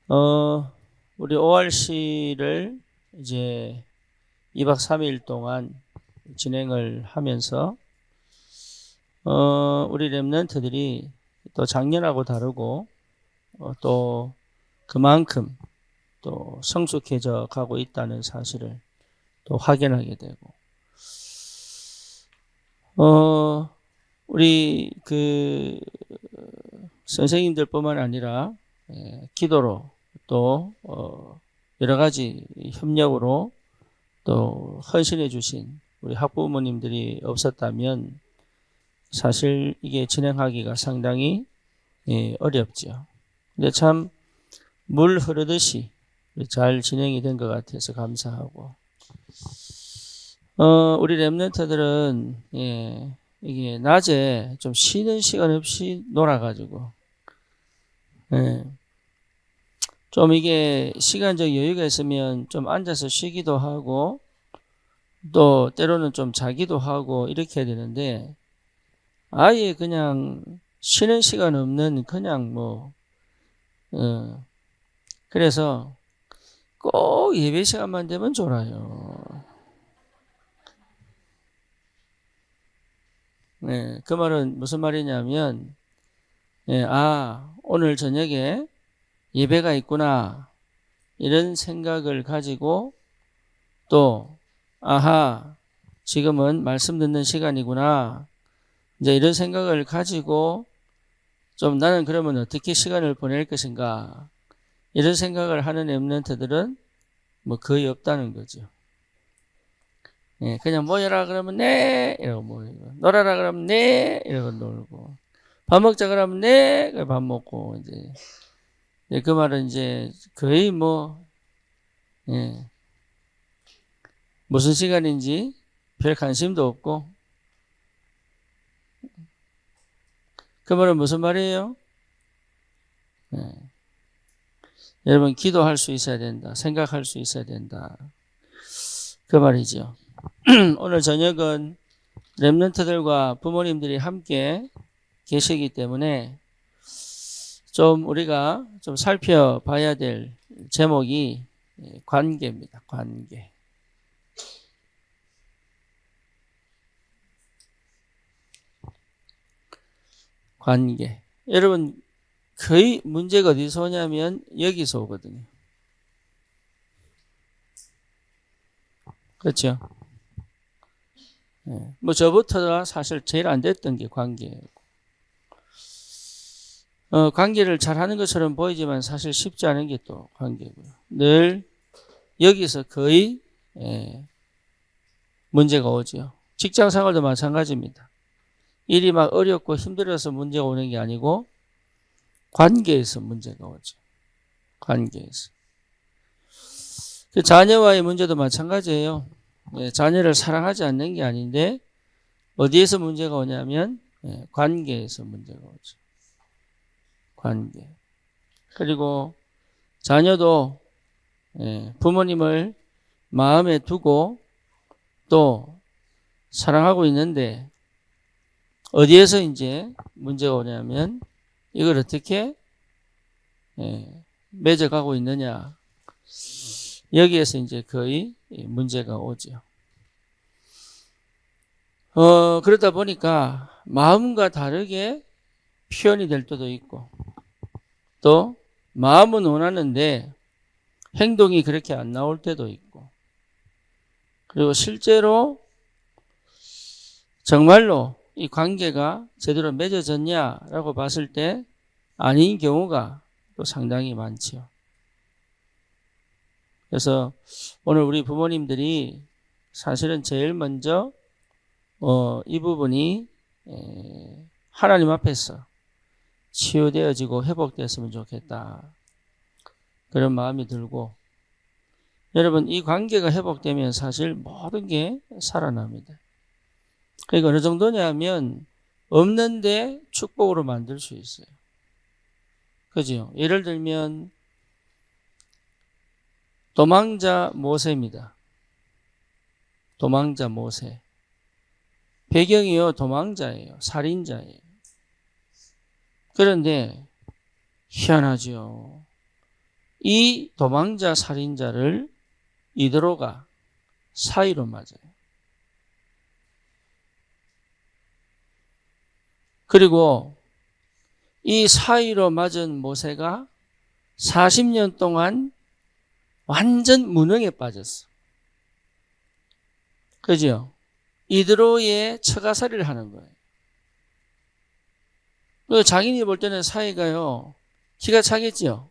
어, 우리 ORC를 이제 2박 3일 동안 진행을 하면서, 우리 랩런트들이 또 작년하고 다르고, 또 그만큼 또 성숙해져 가고 있다는 사실을 또 확인하게 되고, 우리 선생님들뿐만 아니라, 기도로 또, 여러 가지 협력으로 또 헌신해 주신 우리 학부모님들이 없었다면 사실 이게 진행하기가 상당히 어렵죠. 근데 참 물 흐르듯이 잘 진행이 된 것 같아서 감사하고, 우리 랩런트들은 이게 낮에 좀 쉬는 시간 없이 놀아가지고, 예, 좀 이게 시간적 여유가 있으면 좀 앉아서 쉬기도 하고 또 때로는 좀 자기도 하고 이렇게 해야 되는데, 아예 그냥 쉬는 시간 없는 그냥 그래서 꼭 예배 시간만 되면 졸아요. 네, 그 말은 무슨 말이냐면, 오늘 저녁에 예배가 있구나, 이런 생각을 가지고 또, 지금은 말씀 듣는 시간이구나, 이제 이런 생각을 가지고 좀 나는 그러면 어떻게 시간을 보낼 것인가, 이런 생각을 하는 랩런트들은 거의 없다는 거죠. 그냥 모여라 그러면 네 이러고 모이고, 놀아라 그러면 네 이러고 놀고, 밥 먹자 그러면 네 밥 먹고, 이제 그 말은 이제 거의 무슨 시간인지 별 관심도 없고. 그 말은 무슨 말이에요? 여러분, 기도할 수 있어야 된다, 생각할 수 있어야 된다, 그 말이죠. 오늘 저녁은 랩런트들과 부모님들이 함께 계시기 때문에 좀 우리가 좀 살펴봐야 될 제목이 관계입니다. 관계. 관계. 여러분, 거의 문제가 어디서 오냐면 여기서 오거든요. 그렇죠? 저부터가 사실 제일 안 됐던 게 관계예요. 관계를 잘 하는 것처럼 보이지만 사실 쉽지 않은 게 또 관계고요. 늘 여기서 거의 문제가 오죠. 직장 생활도 마찬가지입니다. 일이 막 어렵고 힘들어서 문제가 오는 게 아니고 관계에서 문제가 오죠. 관계에서. 자녀와의 문제도 마찬가지예요. 자녀를 사랑하지 않는 게 아닌데 어디에서 문제가 오냐면 관계에서 문제가 오죠. 관계. 그리고 자녀도 부모님을 마음에 두고 또 사랑하고 있는데 어디에서 이제 문제가 오냐면 이걸 어떻게 맺어가고 있느냐, 여기에서 이제 거의 문제가 오죠. 그러다 보니까 마음과 다르게 표현이 될 때도 있고, 또 마음은 원하는데 행동이 그렇게 안 나올 때도 있고, 그리고 실제로 정말로 이 관계가 제대로 맺어졌냐라고 봤을 때 아닌 경우가 또 상당히 많죠. 그래서 오늘 우리 부모님들이 사실은 제일 먼저 이 부분이 하나님 앞에서 치유되어지고 회복됐으면 좋겠다, 그런 마음이 들고, 여러분, 이 관계가 회복되면 사실 모든 게 살아납니다. 그러니까 어느 정도냐면 없는데 축복으로 만들 수 있어요. 그죠? 예를 들면 도망자 모세입니다. 도망자 모세. 배경이요, 도망자예요. 살인자예요. 그런데 희한하죠. 이 도망자 살인자를 이드로가 사이로 맞아요. 그리고 이 사이로 맞은 모세가 40년 동안 완전 무능에 빠졌어. 그죠? 이드로의 처가살이를 하는 거예요. 자기네 볼 때는 사이가요, 기가 차겠죠?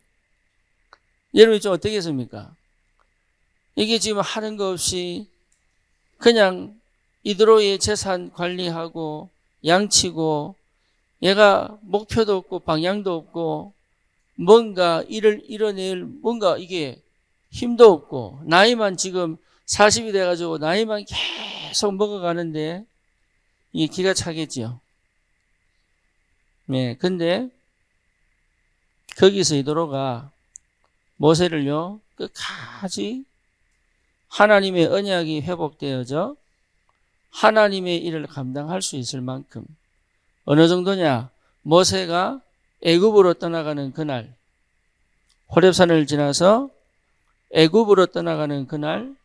여러분이 좀 어떻겠습니까? 이게 지금 하는 거 없이 그냥 이드로의 재산 관리하고 양치고 얘가 목표도 없고 방향도 없고 뭔가 일을 이뤄낼 뭔가 이게 힘도 없고 나이만 지금 40이 돼가지고 나이만 계속 먹어가는데 이게 기가 차겠죠. 네, 근데 거기서 이도로가 모세를요 끝까지 하나님의 언약이 회복되어져 하나님의 일을 감당할 수 있을 만큼 어느 정도냐? 모세가 애굽으로 떠나가는 그날, 호렙산을 지나서 애굽으로 떠나가는 그날,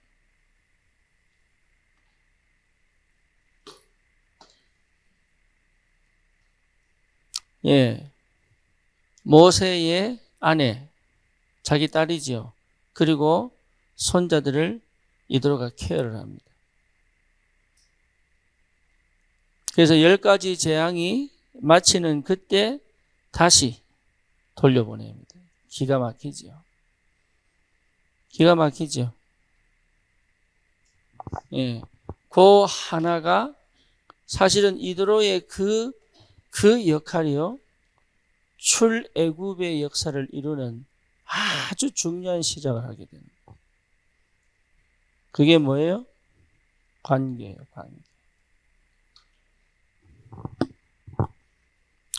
예, 모세의 아내, 자기 딸이지요. 그리고 손자들을 이도로가 케어를 합니다. 그래서 10가지 재앙이 마치는 그때 다시 돌려보냅니다. 기가 막히죠. 기가 막히죠. 예. 그 하나가 사실은 이드로의 그 역할이요. 출애굽의 역사를 이루는 아주 중요한 시작을 하게 됩니다. 그게 뭐예요? 관계예요, 관계.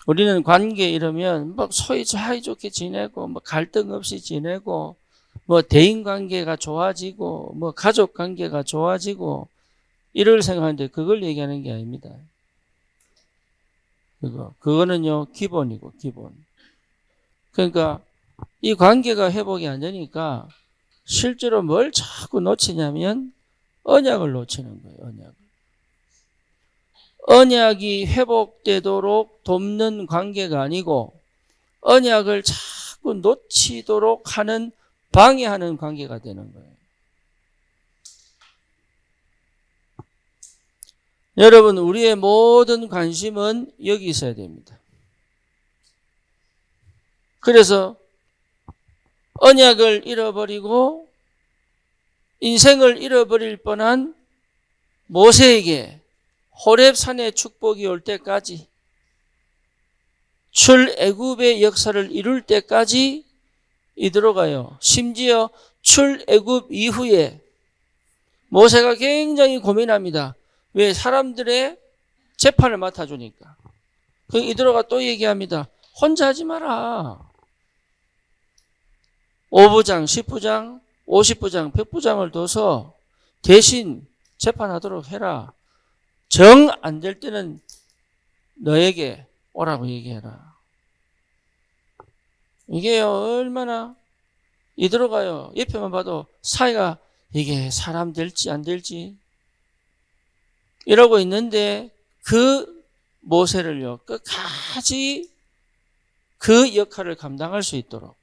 우리는 관계 이러면 뭐 소위 사이좋게 지내고 뭐 갈등 없이 지내고 뭐 대인 관계가 좋아지고 뭐 가족 관계가 좋아지고 이럴 생각하는데 그걸 얘기하는 게 아닙니다. 그거는요 기본이고 기본. 그러니까 이 관계가 회복이 안 되니까 실제로 뭘 자꾸 놓치냐면 언약을 놓치는 거예요. 언약을. 언약이 회복되도록 돕는 관계가 아니고 언약을 자꾸 놓치도록 하는 방해하는 관계가 되는 거예요. 여러분, 우리의 모든 관심은 여기 있어야 됩니다. 그래서 언약을 잃어버리고 인생을 잃어버릴 뻔한 모세에게 호렙산의 축복이 올 때까지 출애굽의 역사를 이룰 때까지 이드로가요. 심지어 출애굽 이후에 모세가 굉장히 고민합니다. 왜? 사람들의 재판을 맡아주니까. 이드로가 또 얘기합니다. 혼자 하지 마라. 5부장, 10부장, 50부장, 100부장을 둬서 대신 재판하도록 해라. 정 안 될 때는 너에게 오라고 얘기해라. 이게요, 얼마나 이드로가요. 옆에만 봐도 사이가 이게 사람 될지 안 될지 이러고 있는데 그 모세를요, 끝까지 그 역할을 감당할 수 있도록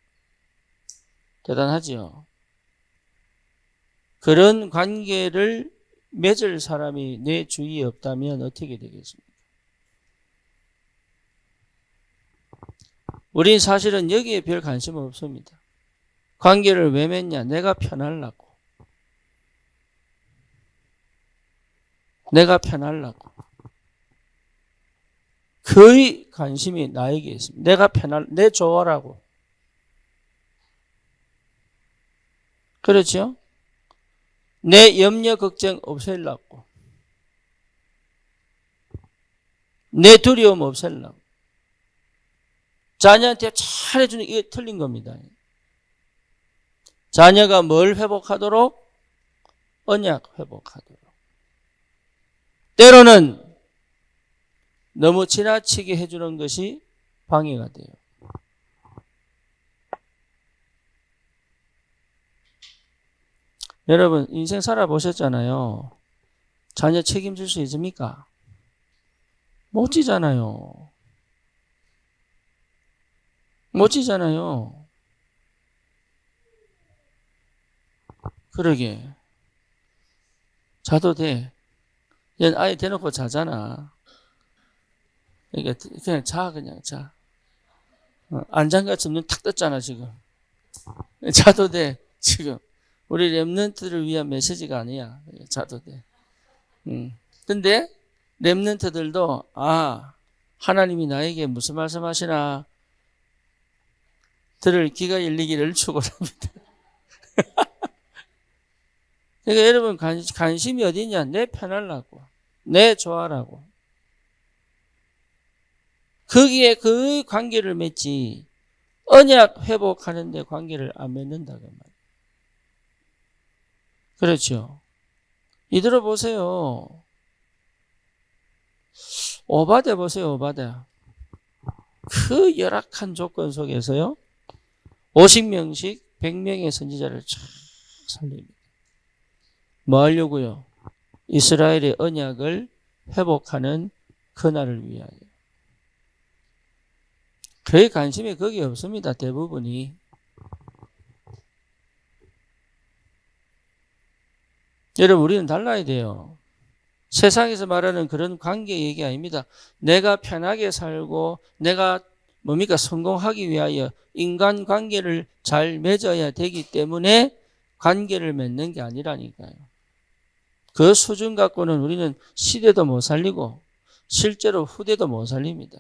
대단하지요. 그런 관계를 맺을 사람이 내 주위에 없다면 어떻게 되겠습니까? 우린 사실은 여기에 별 관심 없습니다. 관계를 왜 맺냐? 내가 편하려고. 내가 편하려고. 거의 관심이 나에게 있습니다. 내가 내 좋아라고. 그렇죠? 내 염려, 걱정 없애려고. 내 두려움 없애려고. 자녀한테 잘해주는 이게 틀린 겁니다. 자녀가 뭘 회복하도록? 언약 회복하도록. 때로는 너무 지나치게 해주는 것이 방해가 돼요. 여러분 인생 살아보셨잖아요. 자녀 책임질 수 있습니까? 못 지잖아요. 못 지잖아요. 그러게. 자도 돼. 얘는 아예 대놓고 자잖아. 그러니까 그냥 자, 그냥 자. 안장같이 눈 탁 떴잖아, 지금. 자도 돼, 지금. 우리 랩런트를 위한 메시지가 아니야. 자도 돼. 근데 랩런트들도 하나님이 나에게 무슨 말씀하시나 들을 귀가 열리기를 축원합니다. 그러니까 여러분 관심이 어디냐? 내 편하려고, 내 좋아라고. 거기에 그 관계를 맺지 언약 회복하는 데 관계를 안 맺는다고 말이에요. 그렇죠. 이들어 보세요. 오바데 보세요. 오바데. 그 열악한 조건 속에서요. 50명씩 100명의 선지자를 쫙 살립니다. 뭐 하려고요? 이스라엘의 언약을 회복하는 그날을 위하여. 그의 관심이 거기 없습니다. 대부분이. 여러분 우리는 달라야 돼요. 세상에서 말하는 그런 관계 얘기 아닙니다. 내가 편하게 살고 내가 성공하기 위하여 인간관계를 잘 맺어야 되기 때문에 관계를 맺는 게 아니라니까요. 그 수준 갖고는 우리는 시대도 못 살리고 실제로 후대도 못 살립니다.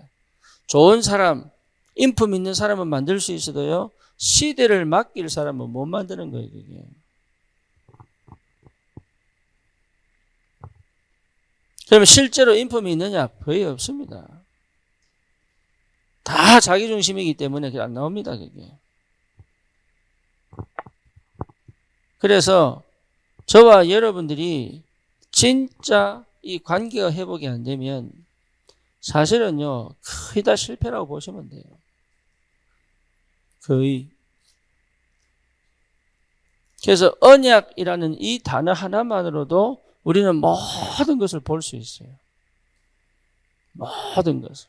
좋은 사람, 인품 있는 사람은 만들 수 있어도요. 시대를 맡길 사람은 못 만드는 거예요. 그게. 그러면 실제로 인품이 있느냐? 거의 없습니다. 다 자기중심이기 때문에 그게 안 나옵니다. 그게. 그래서 저와 여러분들이 진짜 이 관계가 회복이 안 되면 사실은요. 거의 다 실패라고 보시면 돼요. 거의. 그래서 언약이라는 이 단어 하나만으로도 우리는 모든 것을 볼 수 있어요. 모든 것을.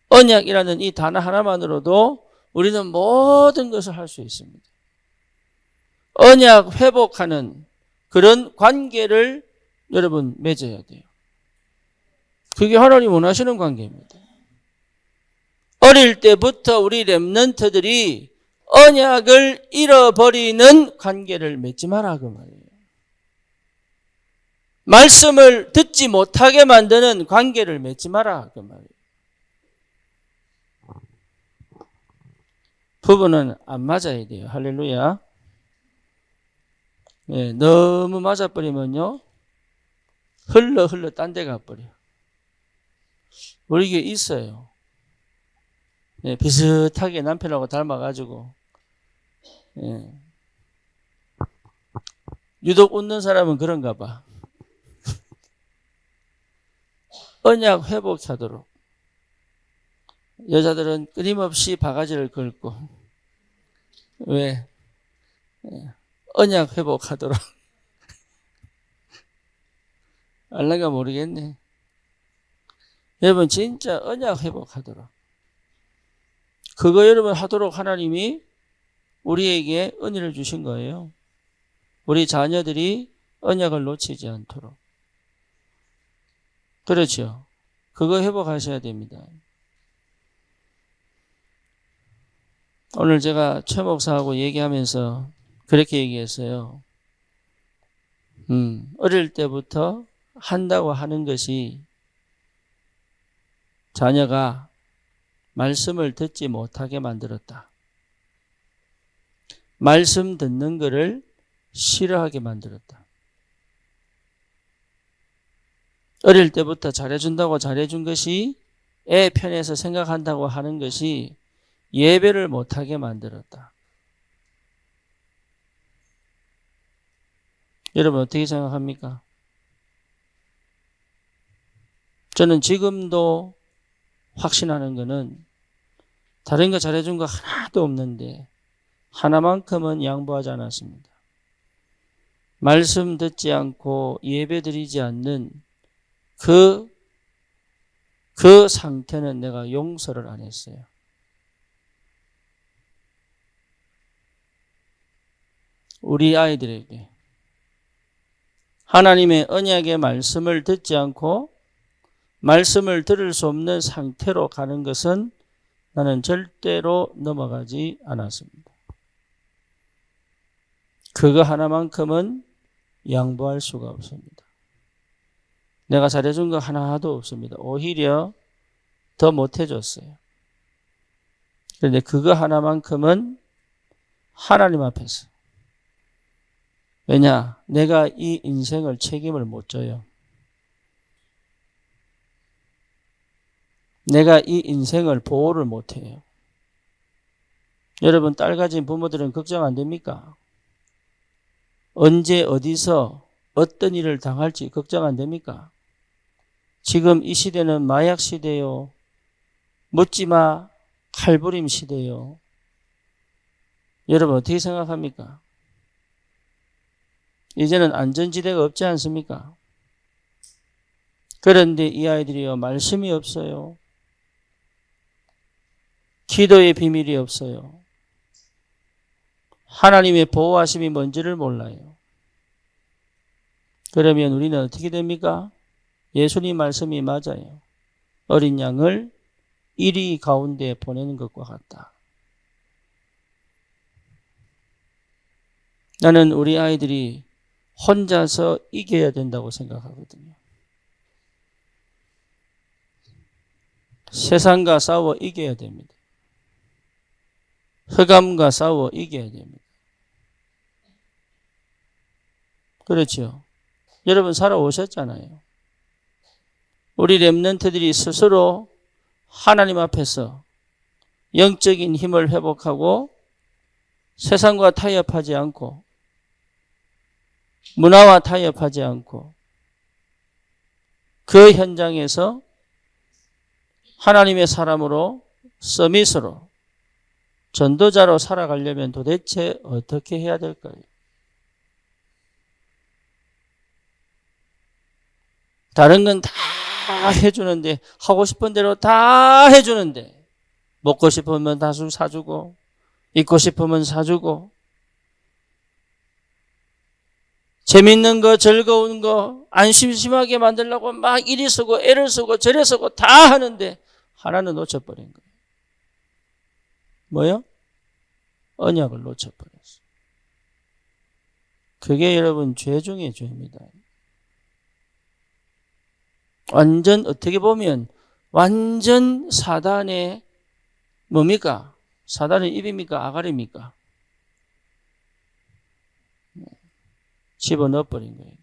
언약이라는 이 단어 하나만으로도 우리는 모든 것을 할 수 있습니다. 언약 회복하는 그런 관계를 여러분 맺어야 돼요. 그게 하나님 원하시는 관계입니다. 어릴 때부터 우리 렘넌트들이 언약을 잃어버리는 관계를 맺지 마라 그 말이에요. 말씀을 듣지 못하게 만드는 관계를 맺지 마라 그 말이에요. 부부는 안 맞아야 돼요. 할렐루야. 네, 너무 맞아버리면요. 흘러 딴 데 가버려요. 우리 게 있어요. 네, 비슷하게 남편하고 닮아가지고 네. 유독 웃는 사람은 그런가 봐. 언약 회복하도록 여자들은 끊임없이 바가지를 긁고 왜? 언약 회복하도록 알라가 모르겠네. 여러분 진짜 언약 회복하도록 그거 여러분 하도록 하나님이 우리에게 은혜를 주신 거예요. 우리 자녀들이 언약을 놓치지 않도록. 그렇죠. 그거 회복하셔야 됩니다. 오늘 제가 최 목사하고 얘기하면서 그렇게 얘기했어요. 어릴 때부터 한다고 하는 것이 자녀가 말씀을 듣지 못하게 만들었다. 말씀 듣는 것을 싫어하게 만들었다. 어릴 때부터 잘해준다고 잘해준 것이 애 편에서 생각한다고 하는 것이 예배를 못하게 만들었다. 여러분 어떻게 생각합니까? 저는 지금도 확신하는 것은 다른 거 잘해준 거 하나도 없는데 하나만큼은 양보하지 않았습니다. 말씀 듣지 않고 예배 드리지 않는 그 상태는 내가 용서를 안 했어요. 우리 아이들에게 하나님의 언약의 말씀을 듣지 않고 말씀을 들을 수 없는 상태로 가는 것은 나는 절대로 넘어가지 않았습니다. 그거 하나만큼은 양보할 수가 없습니다. 내가 잘해준 거 하나도 없습니다. 오히려 더 못해줬어요. 그런데 그거 하나만큼은 하나님 앞에서. 왜냐? 내가 이 인생을 책임을 못 져요. 내가 이 인생을 보호를 못 해요. 여러분, 딸 가진 부모들은 걱정 안 됩니까? 언제 어디서 어떤 일을 당할지 걱정 안 됩니까? 지금 이 시대는 마약 시대요. 묻지마 칼부림 시대요. 여러분 어떻게 생각합니까? 이제는 안전지대가 없지 않습니까? 그런데 이 아이들이요, 말씀이 없어요. 기도의 비밀이 없어요. 하나님의 보호하심이 뭔지를 몰라요. 그러면 우리는 어떻게 됩니까? 예수님 말씀이 맞아요. 어린 양을 이리 가운데 보내는 것과 같다. 나는 우리 아이들이 혼자서 이겨야 된다고 생각하거든요. 세상과 싸워 이겨야 됩니다. 흑암과 싸워 이겨야 됩니다. 그렇죠. 여러분 살아오셨잖아요. 우리 렘넌트들이 스스로 하나님 앞에서 영적인 힘을 회복하고 세상과 타협하지 않고 문화와 타협하지 않고 그 현장에서 하나님의 사람으로 서밋으로 전도자로 살아가려면 도대체 어떻게 해야 될까요? 다른 건 다 해주는데, 하고 싶은 대로 다 해주는데, 먹고 싶으면 다 사주고 입고 싶으면 사주고 재밌는 거 즐거운 거 안 심심하게 만들려고 막 이리 쓰고 애를 쓰고 저래 쓰고 다 하는데 하나는 놓쳐버린 거예요. 뭐요? 언약을 놓쳐버렸어요. 그게 여러분 죄 중에 죄입니다. 완전 어떻게 보면 완전 사단의 뭡니까? 사단의 입입니까? 아가리입니까? 집어넣어버린 거예요.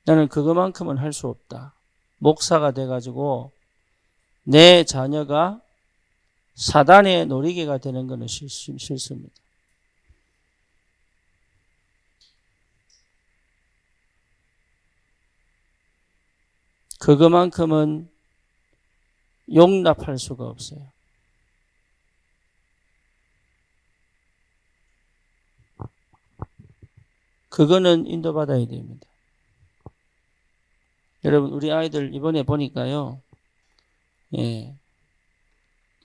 나는 그것만큼은 할 수 없다. 목사가 돼가지고 내 자녀가 사단의 놀이개가 되는 것은 싫습니다. 그것만큼은 용납할 수가 없어요. 그거는 인도받아야 됩니다. 여러분 우리 아이들 이번에 보니까요. 예,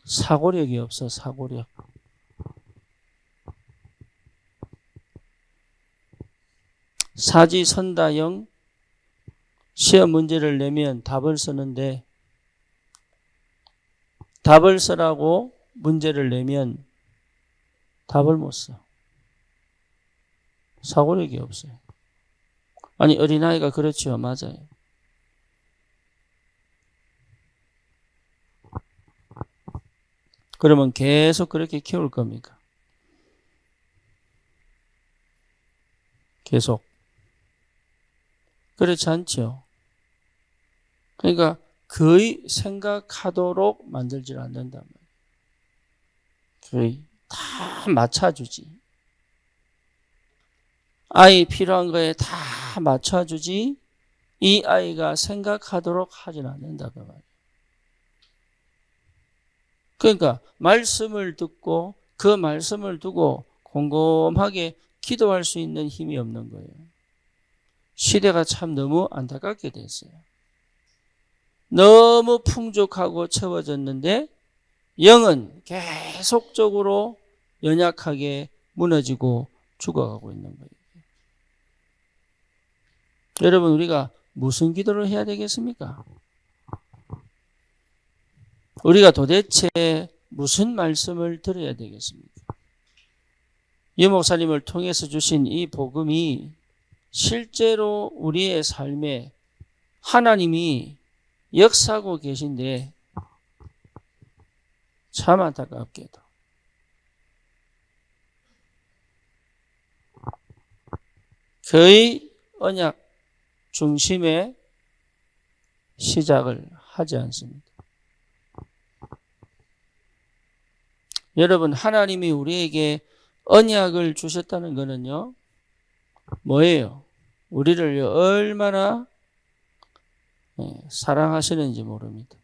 사고력이 없어. 사고력. 사지선다형 시험 문제를 내면 답을 쓰는데 답을 쓰라고 문제를 내면 답을 못 써. 사고력이 없어요. 아니 어린아이가 그렇죠. 맞아요. 그러면 계속 그렇게 키울 겁니까? 계속. 그렇지 않죠. 그러니까 거의 생각하도록 만들지 않는단 말이에요. 거의 다 맞춰주지. 아이 필요한 거에 다 맞춰주지 이 아이가 생각하도록 하진 않는다고 말이에요. 그러니까 말씀을 듣고 그 말씀을 두고 곰곰하게 기도할 수 있는 힘이 없는 거예요. 시대가 참 너무 안타깝게 됐어요. 너무 풍족하고 채워졌는데 영은 계속적으로 연약하게 무너지고 죽어가고 있는 거예요. 여러분, 우리가 무슨 기도를 해야 되겠습니까? 우리가 도대체 무슨 말씀을 들어야 되겠습니까? 유 목사님을 통해서 주신 이 복음이 실제로 우리의 삶에 하나님이 역사하고 계신데 참 안타깝게도 거의 언약 중심의 시작을 하지 않습니다. 여러분, 하나님이 우리에게 언약을 주셨다는 것은요, 뭐예요? 우리를 얼마나 사랑하시는지 모릅니다.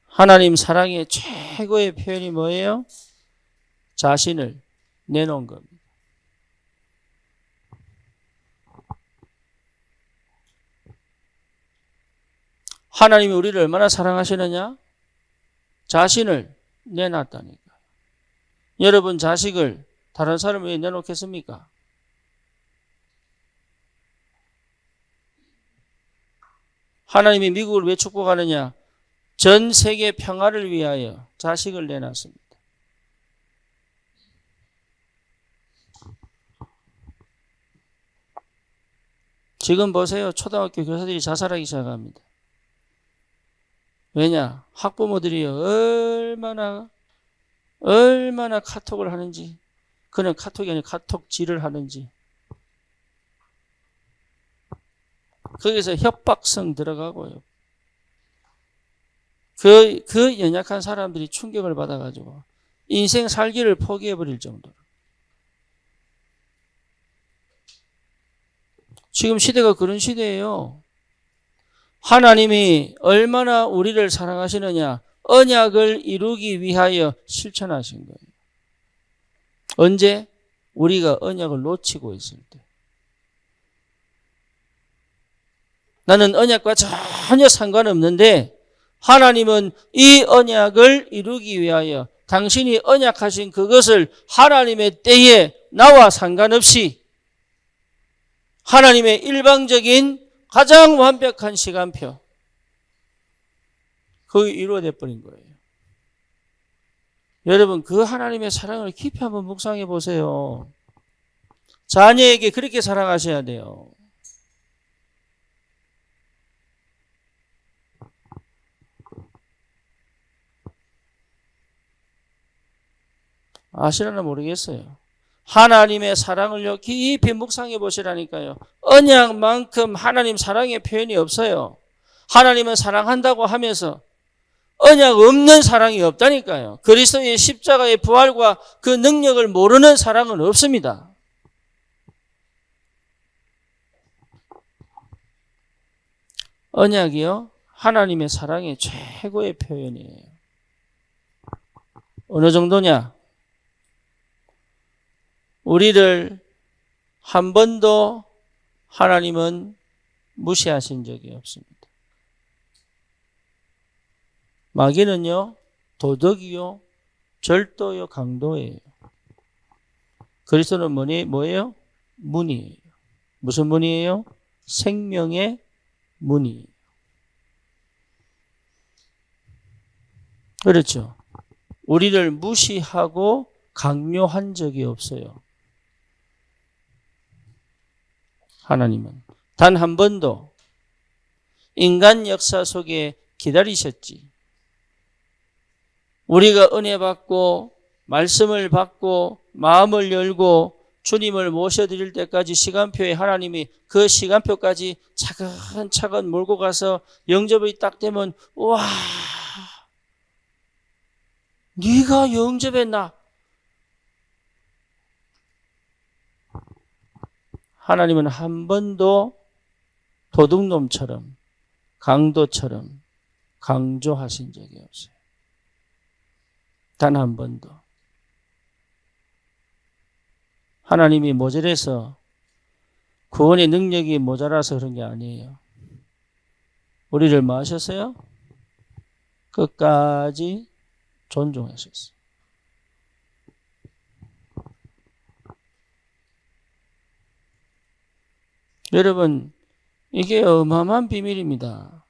하나님 사랑의 최고의 표현이 뭐예요? 자신을 내놓은 겁니다. 하나님이 우리를 얼마나 사랑하시느냐? 자신을 내놨다니까요. 여러분, 자식을 다른 사람을 왜 내놓겠습니까? 하나님이 미국을 왜 축복하느냐? 전 세계 평화를 위하여 자식을 내놨습니다. 지금 보세요. 초등학교 교사들이 자살하기 시작합니다. 왜냐? 학부모들이 얼마나 카톡을 하는지, 그는 카톡이 아니라 카톡질을 하는지, 거기서 협박성 들어가고요. 그 연약한 사람들이 충격을 받아가지고 인생 살기를 포기해버릴 정도로. 지금 시대가 그런 시대예요. 하나님이 얼마나 우리를 사랑하시느냐, 언약을 이루기 위하여 실천하신 거예요. 언제? 우리가 언약을 놓치고 있을 때. 나는 언약과 전혀 상관없는데 하나님은 이 언약을 이루기 위하여 당신이 언약하신 그것을 하나님의 때에 나와 상관없이 하나님의 일방적인 가장 완벽한 시간표, 그게 이루어져 버린 거예요. 여러분, 그 하나님의 사랑을 깊이 한번 묵상해 보세요. 자녀에게 그렇게 사랑하셔야 돼요. 아시려나 모르겠어요. 하나님의 사랑을요, 깊이 묵상해 보시라니까요. 언약만큼 하나님 사랑의 표현이 없어요. 하나님은 사랑한다고 하면서 언약 없는 사랑이 없다니까요. 그리스도의 십자가의 부활과 그 능력을 모르는 사랑은 없습니다. 언약이요, 하나님의 사랑의 최고의 표현이에요. 어느 정도냐? 우리를 한 번도 하나님은 무시하신 적이 없습니다. 마귀는요, 도덕이요, 절도요, 강도예요. 그리스도는 뭐예요? 문이에요. 무슨 문이에요? 생명의 문이에요. 그렇죠. 우리를 무시하고 강요한 적이 없어요. 하나님은 단 한 번도. 인간 역사 속에 기다리셨지. 우리가 은혜 받고 말씀을 받고 마음을 열고 주님을 모셔드릴 때까지 시간표에 하나님이 그 시간표까지 차근차근 몰고 가서 영접이 딱 되면, 와, 네가 영접했나? 하나님은 한 번도 도둑놈처럼 강도처럼 강조하신 적이 없어요. 단 한 번도. 하나님이 모자라서 구원의 능력이 모자라서 그런 게 아니에요. 우리를 뭐 하셨어요? 끝까지 존중하셨어요. 여러분, 이게 어마어마한 비밀입니다.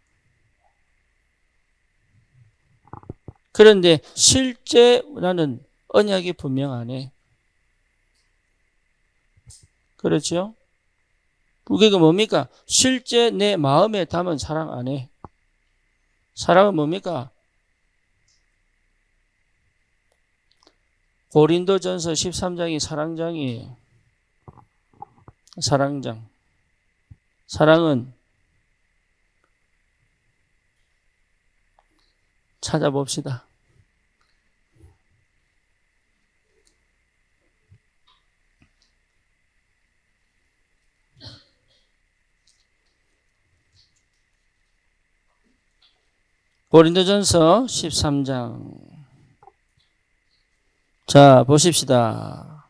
그런데 실제 나는 언약이 분명하네. 그렇죠? 그게 뭡니까? 실제 내 마음에 담은 사랑 안에. 사랑은 뭡니까? 고린도전서 13장이 사랑장이에요. 사랑장. 사랑은 찾아봅시다. 고린도전서 13장. 자, 보십시다.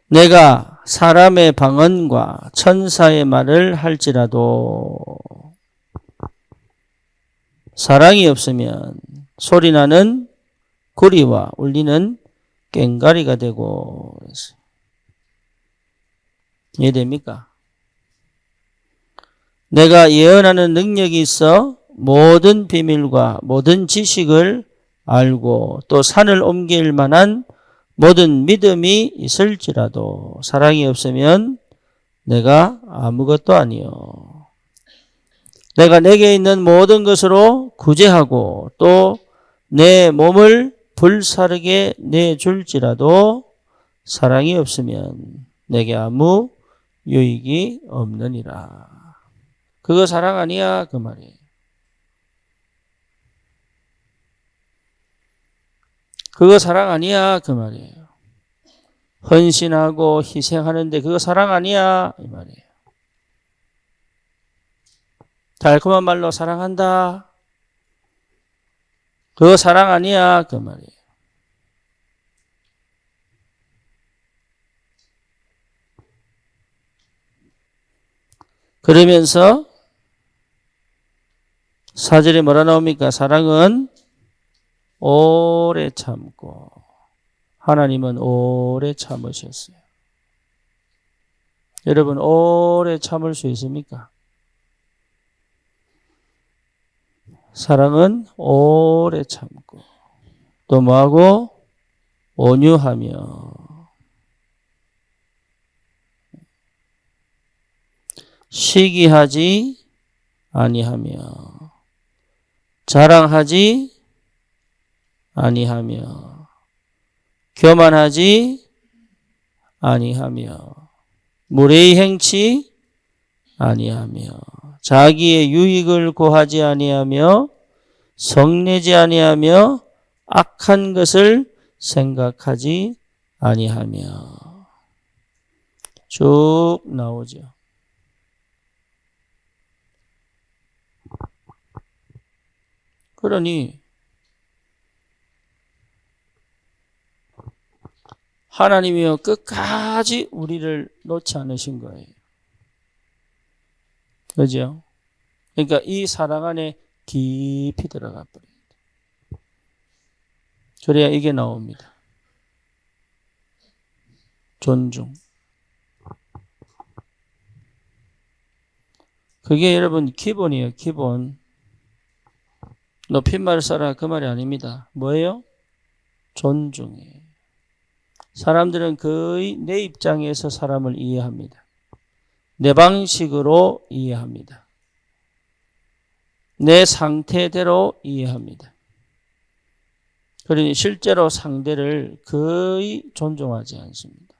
내가 사람의 방언과 천사의 말을 할지라도 사랑이 없으면 소리나는 구리와 울리는 꽹과리가 되고. 이해됩니까? 내가 예언하는 능력이 있어 모든 비밀과 모든 지식을 알고 또 산을 옮길 만한 모든 믿음이 있을지라도 사랑이 없으면 내가 아무것도 아니요. 내가 내게 있는 모든 것으로 구제하고 또 내 몸을 불사르게 내줄지라도 사랑이 없으면 내게 아무 유익이 없느니라. 그거 사랑 아니야? 그 말이에요. 그거 사랑 아니야? 그 말이에요. 헌신하고 희생하는데 그거 사랑 아니야? 이 말이에요. 달콤한 말로 사랑한다. 그거 사랑 아니야? 그 말이에요. 그러면서 4절에 뭐라 나옵니까? 사랑은 오래 참고. 하나님은 오래 참으셨어요. 여러분 오래 참을 수 있습니까? 사랑은 오래 참고 또 뭐하고? 온유하며 시기하지 아니하며 자랑하지 아니하며 교만하지 아니하며 무례히 행치 아니하며 자기의 유익을 고하지 아니하며 성내지 아니하며 악한 것을 생각하지 아니하며 쭉 나오죠. 그러니 하나님이요 끝까지 우리를 놓지 않으신 거예요. 그죠? 그러니까 이 사랑 안에 깊이 들어가 버려요. 그래야 이게 나옵니다. 존중. 그게 여러분 기본이에요. 기본. 높임말 써라 그 말이 아닙니다. 뭐예요? 존중이에요. 사람들은 거의 내 입장에서 사람을 이해합니다. 내 방식으로 이해합니다. 내 상태대로 이해합니다. 그러니 실제로 상대를 거의 존중하지 않습니다.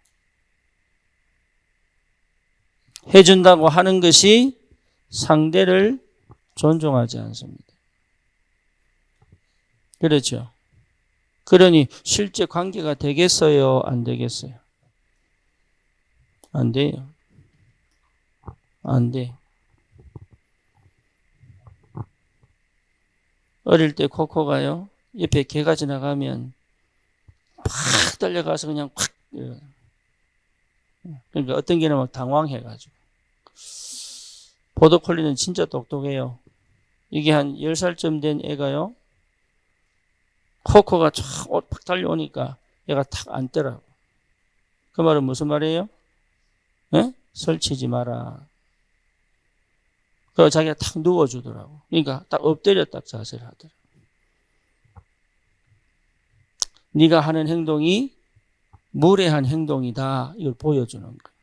해준다고 하는 것이 상대를 존중하지 않습니다. 그렇죠? 그러니 실제 관계가 되겠어요? 안 되겠어요? 안 돼요. 안 돼. 어릴 때 코코가요. 옆에 개가 지나가면 팍 달려가서 그냥 확. 그러니까 어떤 개는 막 당황해가지고. 보더콜리는 진짜 똑똑해요. 이게 한 10살쯤 된 애가요. 코코가 팍 달려오니까 얘가 탁 앉더라고. 그 말은 무슨 말이에요? 예? 설치지 마라. 그래서 자기가 탁 누워주더라고. 그러니까 딱 엎드려 딱 자세를 하더라고. 네가 하는 행동이 무례한 행동이다. 이걸 보여주는 거예요.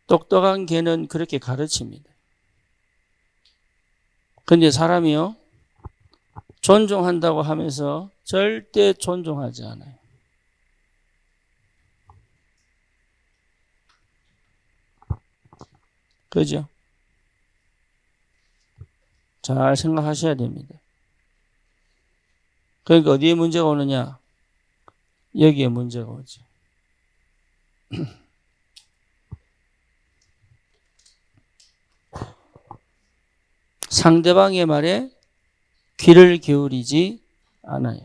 똑똑한 개는 그렇게 가르칩니다. 근데 사람이요, 존중한다고 하면서 절대 존중하지 않아요. 그죠? 잘 생각하셔야 됩니다. 그러니까 어디에 문제가 오느냐? 여기에 문제가 오죠. 상대방의 말에 귀를 기울이지 않아요.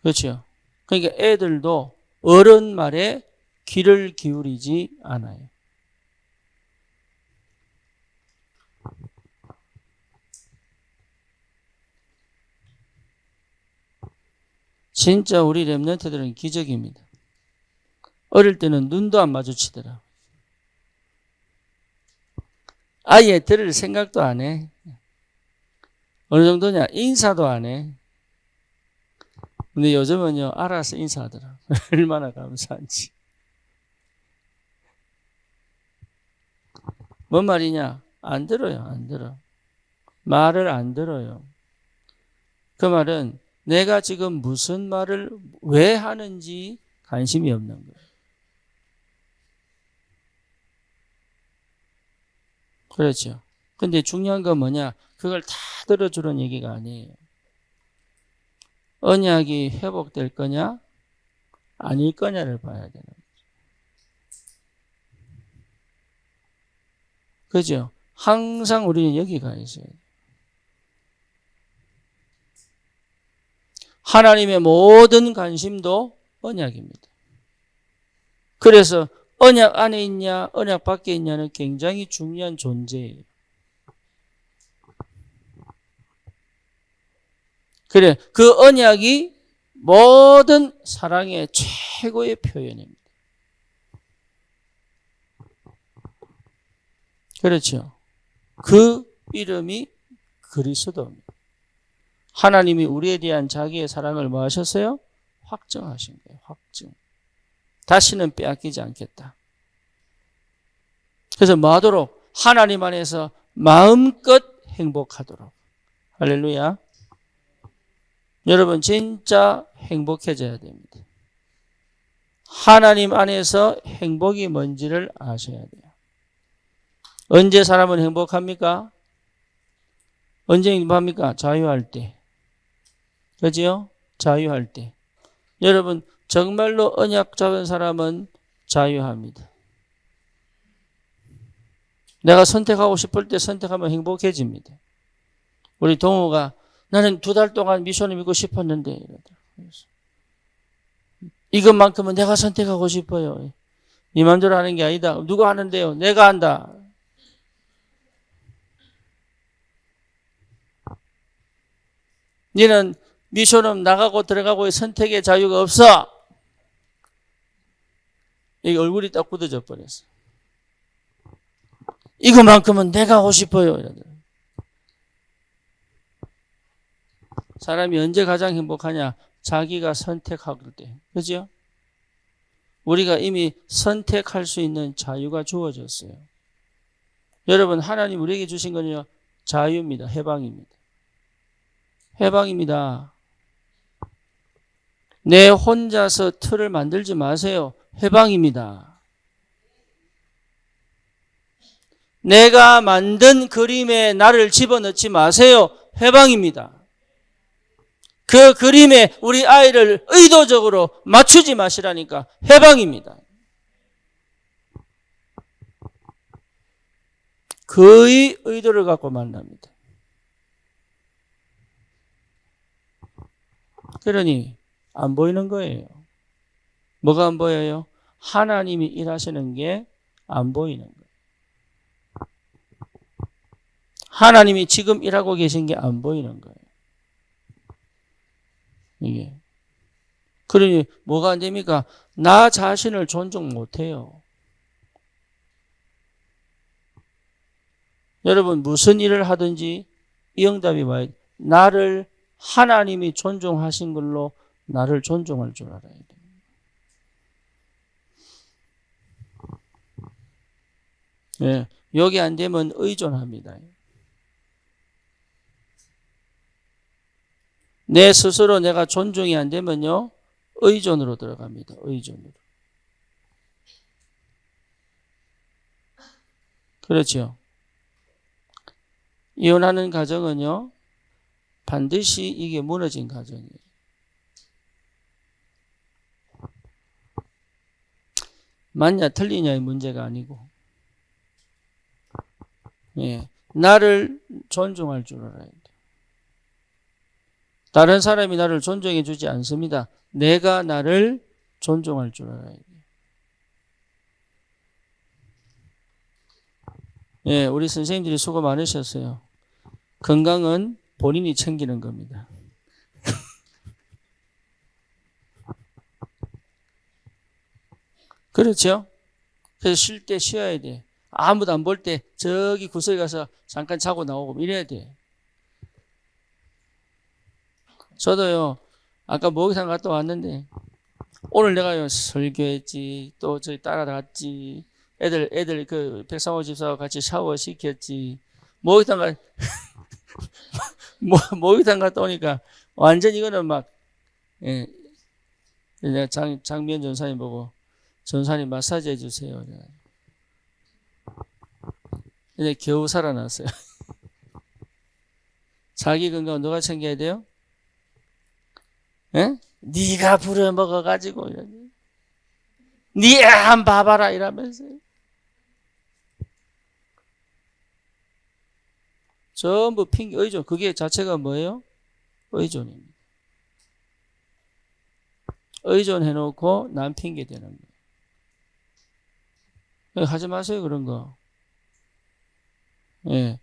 그렇죠? 그러니까 애들도 어른 말에 귀를 기울이지 않아요. 진짜 우리 랩런트들은 기적입니다. 어릴 때는 눈도 안 마주치더라. 아예 들을 생각도 안 해. 어느 정도냐? 인사도 안 해. 근데 요즘은요, 알아서 인사하더라. 얼마나 감사한지. 뭔 말이냐? 안 들어요, 안 들어. 말을 안 들어요. 그 말은 내가 지금 무슨 말을 왜 하는지 관심이 없는 거예요. 그렇죠. 근데 중요한 건 뭐냐? 그걸 다 들어주는 얘기가 아니에요. 언약이 회복될 거냐? 아닐 거냐를 봐야 되는 거죠. 그죠? 항상 우리는 여기 가 있어야 돼요. 하나님의 모든 관심도 언약입니다. 그래서 언약 안에 있냐, 언약 밖에 있냐는 굉장히 중요한 존재예요. 그래, 그 언약이 모든 사랑의 최고의 표현입니다. 그렇죠. 그 이름이 그리스도입니다. 하나님이 우리에 대한 자기의 사랑을 뭐 하셨어요? 확정하신 거예요. 확정. 다시는 빼앗기지 않겠다. 그래서 뭐 하도록? 하나님 안에서 마음껏 행복하도록. 할렐루야. 여러분 진짜 행복해져야 됩니다. 하나님 안에서 행복이 뭔지를 아셔야 돼요. 언제 사람은 행복합니까? 언제 행복합니까? 자유할 때. 그죠? 자유할 때. 여러분 정말로 언약 잡은 사람은 자유합니다. 내가 선택하고 싶을 때 선택하면 행복해집니다. 우리 동호가 나는 2달 동안 미션을 믿고 싶었는데 이것만큼은 내가 선택하고 싶어요. 네 맘대로 하는 게 아니다. 누가 하는데요? 내가 한다. 너는 미션은 나가고 들어가고의 선택의 자유가 없어. 여기 얼굴이 딱 굳어져 버렸어. 이것만큼은 내가 하고 싶어요. 사람이 언제 가장 행복하냐? 자기가 선택할 때. 그죠? 우리가 이미 선택할 수 있는 자유가 주어졌어요. 여러분, 하나님 우리에게 주신 건요, 자유입니다. 해방입니다. 해방입니다. 내 혼자서 틀을 만들지 마세요. 해방입니다. 내가 만든 그림에 나를 집어넣지 마세요. 해방입니다. 그 그림에 우리 아이를 의도적으로 맞추지 마시라니까 해방입니다. 그의 의도를 갖고 만납니다. 그러니 안 보이는 거예요. 뭐가 안 보여요? 하나님이 일하시는 게 안 보이는 거예요. 하나님이 지금 일하고 계신 게 안 보이는 거예요. 이게. 그러니 뭐가 안 됩니까? 나 자신을 존중 못 해요. 여러분 무슨 일을 하든지 이 응답이 와야 돼. 나를 하나님이 존중하신 걸로 나를 존중할 줄 알아야 돼. 예, 여기 안 되면 의존합니다. 내 스스로 내가 존중이 안 되면요, 의존으로 들어갑니다. 의존으로. 그렇죠. 이혼하는 가정은요, 반드시 이게 무너진 가정이에요. 맞냐 틀리냐의 문제가 아니고, 예, 나를 존중할 줄 알아야 돼. 다른 사람이 나를 존중해 주지 않습니다. 내가 나를 존중할 줄 알아야 돼. 예, 우리 선생님들이 수고 많으셨어요. 건강은 본인이 챙기는 겁니다. 그렇죠? 그래서 쉴 때 쉬어야 돼. 아무도 안 볼 때 저기 구석에 가서 잠깐 자고 나오고 이래야 돼. 저도요, 아까 목욕탕 갔다 왔는데, 오늘 내가요, 설교했지, 또 저기 따라갔지, 애들 그 백상호 집사와 같이 샤워 시켰지, 목욕탕 목욕탕 갔다 오니까 완전 이거는 막, 예, 내가 장미연 전사님 보고, 전사님 마사지 해주세요. 근데 겨우 살아났어요. 자기 건강 누가 챙겨야 돼요? 예? 네가 부려먹어가지고 네 한 봐봐라 이러면서요. 전부 핑계, 의존. 그게 자체가 뭐예요? 의존입니다. 의존해놓고 남 핑계 대는 거예요. 하지 마세요, 그런 거. 예.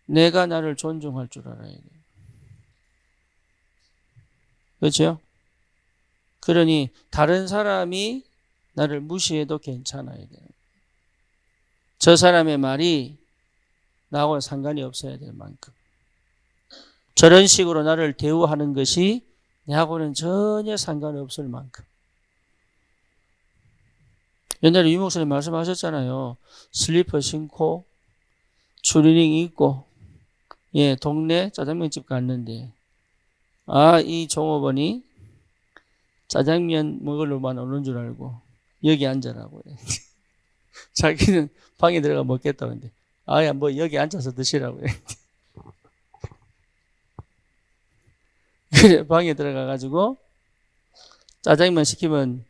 내가 나를 존중할 줄 알아야 돼요. 그렇죠? 그러니 다른 사람이 나를 무시해도 괜찮아야 돼요. 저 사람의 말이 나하고는 상관이 없어야 될 만큼. 저런 식으로 나를 대우하는 것이 나하고는 전혀 상관이 없을 만큼. 옛날에 유 목사님 말씀하셨잖아요. 슬리퍼 신고 추리닝 입고 예, 동네 짜장면집 갔는데 이 종업원이 짜장면 먹으러만 오는 줄 알고 여기 앉아라고 자기는 방에 들어가 먹겠다고 했는데 야, 뭐 여기 앉아서 드시라고 그래 방에 들어가가지고 짜장면 시키면